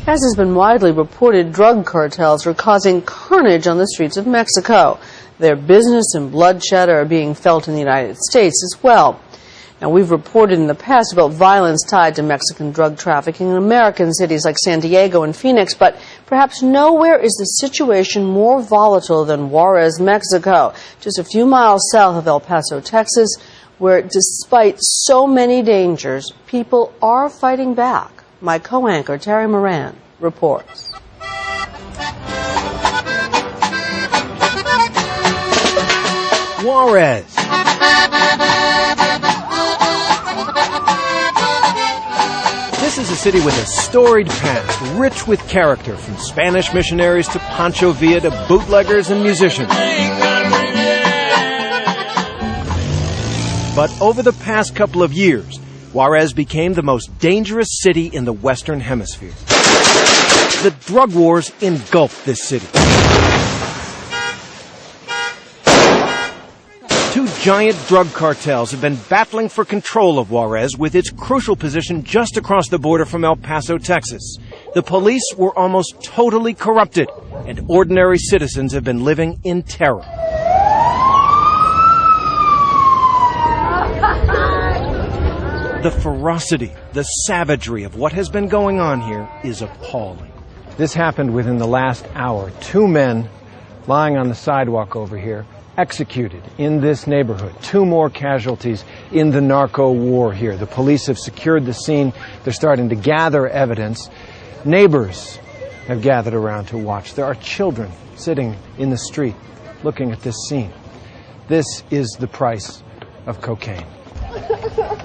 As has been widely reported, drug cartels are causing carnage on the streets of Mexico. Their business and bloodshed are being felt in the United States as well. Now, we've reported in the past about violence tied to Mexican drug trafficking in American cities like San Diego and Phoenix, but perhaps nowhere is the situation more volatile than Juarez, Mexico, just a few miles south of El Paso, Texas, where despite so many dangers, people are fighting back. My co-anchor, Terry Moran, reports. Juarez. This is a city with a storied past, rich with character, from Spanish missionaries to Pancho Villa to bootleggers and musicians. But over the past couple of years, Juarez became the most dangerous city in the Western Hemisphere. The drug wars engulfed this city. Two giant drug cartels have been battling for control of Juarez, with its crucial position just across the border from El Paso, Texas. The police were almost totally corrupted, and ordinary citizens have been living in terror. The ferocity, the savagery of what has been going on here is appalling. This happened within the last hour. 2 men lying on the sidewalk over here, executed in this neighborhood. 2 more casualties in the narco war here. The police have secured the scene. They're starting to gather evidence. Neighbors have gathered around to watch. There are children sitting in the street looking at this scene. This is the price of cocaine.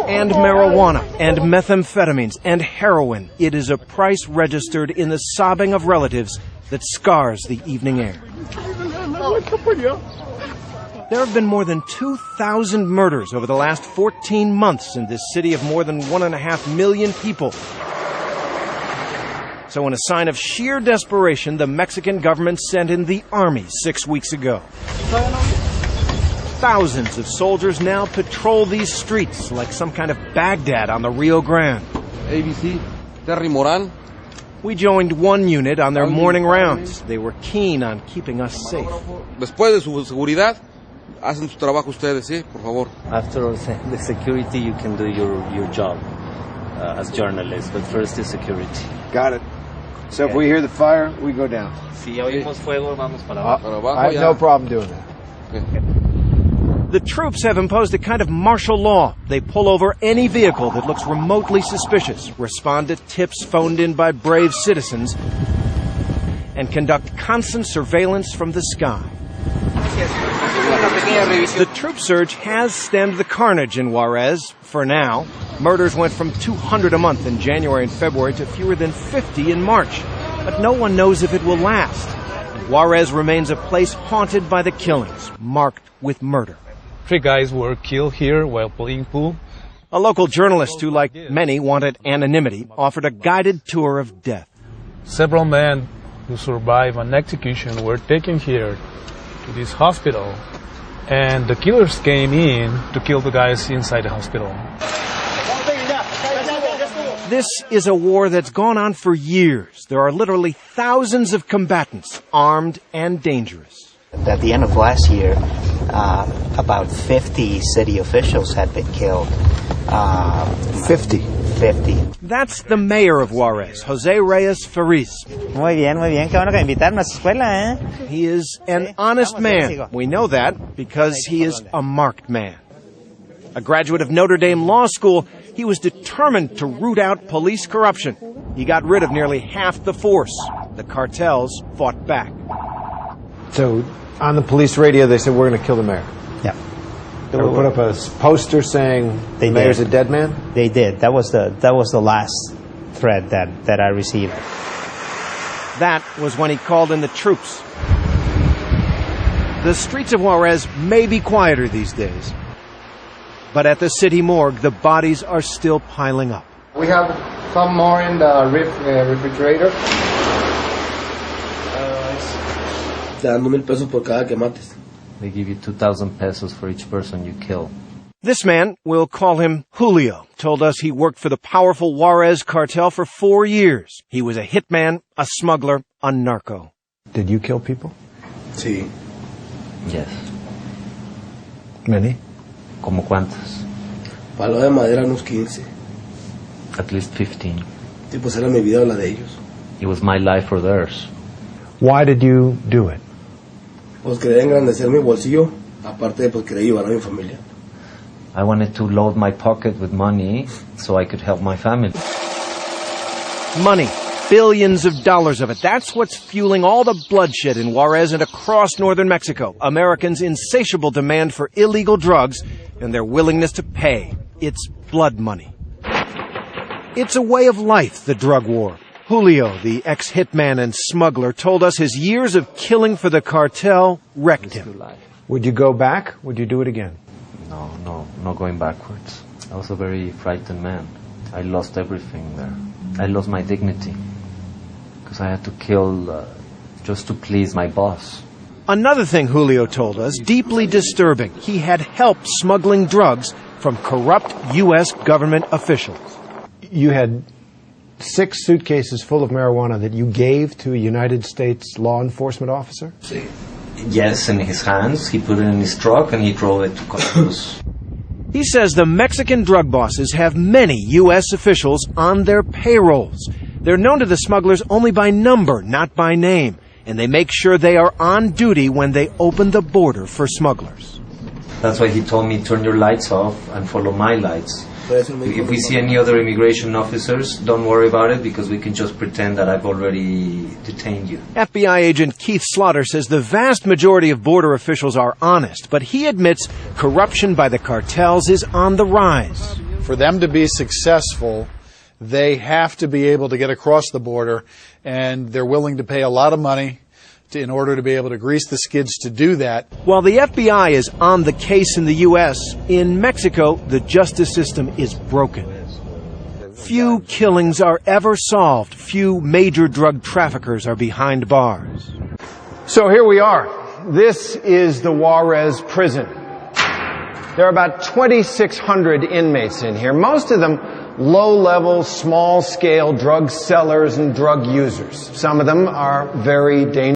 And marijuana, and methamphetamines, and heroin. It is a price registered in the sobbing of relatives that scars the evening air. There have been more than 2,000 murders over the last 14 months in this city of more than 1.5 million people. So in a sign of sheer desperation, the Mexican government sent in the army 6 weeks ago. Thousands of soldiers now patrol these streets like some kind of Baghdad on the Rio Grande. ABC, Terry Moran. We joined one unit on their morning rounds. They were keen on keeping us safe. Después de su seguridad, hacen su trabajo ustedes, ¿sí? Por favor. After the security, you can do your job as journalists, but first the security. Got it. So if we hear the fire, we go down. Si oímos fuego, vamos para abajo. I have no problem doing that. Okay. The troops have imposed a kind of martial law. They pull over any vehicle that looks remotely suspicious, respond to tips phoned in by brave citizens, and conduct constant surveillance from the sky. The troop surge has stemmed the carnage in Juarez, for now. Murders went from 200 a month in January and February to fewer than 50 in March. But no one knows if it will last. And Juarez remains a place haunted by the killings, marked with murder. 3 guys were killed here while playing pool. A local journalist who, like many, wanted anonymity, offered a guided tour of death. Several men who survived an execution were taken here to this hospital, and the killers came in to kill the guys inside the hospital. This is a war that's gone on for years. There are literally thousands of combatants, armed and dangerous. At the end of last year, about 50 city officials had been killed. 50. That's the mayor of Juarez, Jose Reyes Fariz. Muy bien. Qué bueno que invitaron a su escuela, eh? He is an honest man. We know that because he is a marked man. A graduate of Notre Dame Law School, he was determined to root out police corruption. He got rid of nearly half the force. The cartels fought back. So on the police radio, they said, we're going to kill the mayor. Yeah. They put up a poster saying the mayor's a dead man? They did. That was the last threat that I received. That was when he called in the troops. The streets of Juarez may be quieter these days, but at the city morgue, the bodies are still piling up. We have some more in the refrigerator. They give you 2,000 pesos for each person you kill. This man, we'll call him Julio, told us he worked for the powerful Juarez cartel for 4 years. He was a hitman, a smuggler, a narco. Did you kill people? Sí. Yes. Many? ¿Como cuántas? Palo de madera unos 15. At least 15. Y pues era mi vida o la de ellos. It was my life or theirs. Why did you do it? Pues quería engrandecer mi bolsillo, aparte de pues quería ayudar a mi familia. I wanted to load my pocket with money so I could help my family. Money. Billions of dollars of it. That's what's fueling all the bloodshed in Juarez and across northern Mexico. Americans' insatiable demand for illegal drugs and their willingness to pay. It's blood money. It's a way of life, the drug war. Julio, the ex-hitman and smuggler, told us his years of killing for the cartel wrecked him. Would you go back? Would you do it again? No going backwards. I was a very frightened man. I lost everything there. I lost my dignity because I had to kill just to please my boss. Another thing Julio told us, deeply disturbing. He had helped smuggling drugs from corrupt U.S. government officials. You had 6 suitcases full of marijuana that you gave to a United States law enforcement officer? Sí. Yes, in his hands. He put it in his truck and he drove it to Columbus. He says the Mexican drug bosses have many U.S. officials on their payrolls. They're known to the smugglers only by number, not by name, and they make sure they are on duty when they open the border for smugglers. That's why he told me, turn your lights off and follow my lights. If we see any other immigration officers, don't worry about it because we can just pretend that I've already detained you. FBI agent Keith Slaughter says the vast majority of border officials are honest, but he admits corruption by the cartels is on the rise. For them to be successful, they have to be able to get across the border, and they're willing to pay a lot of money in order to be able to grease the skids to do that. While the FBI is on the case in the U.S., in Mexico, the justice system is broken. Few killings are ever solved. Few major drug traffickers are behind bars. So here we are. This is the Juarez prison. There are about 2,600 inmates in here, most of them low-level, small-scale drug sellers and drug users. Some of them are very dangerous.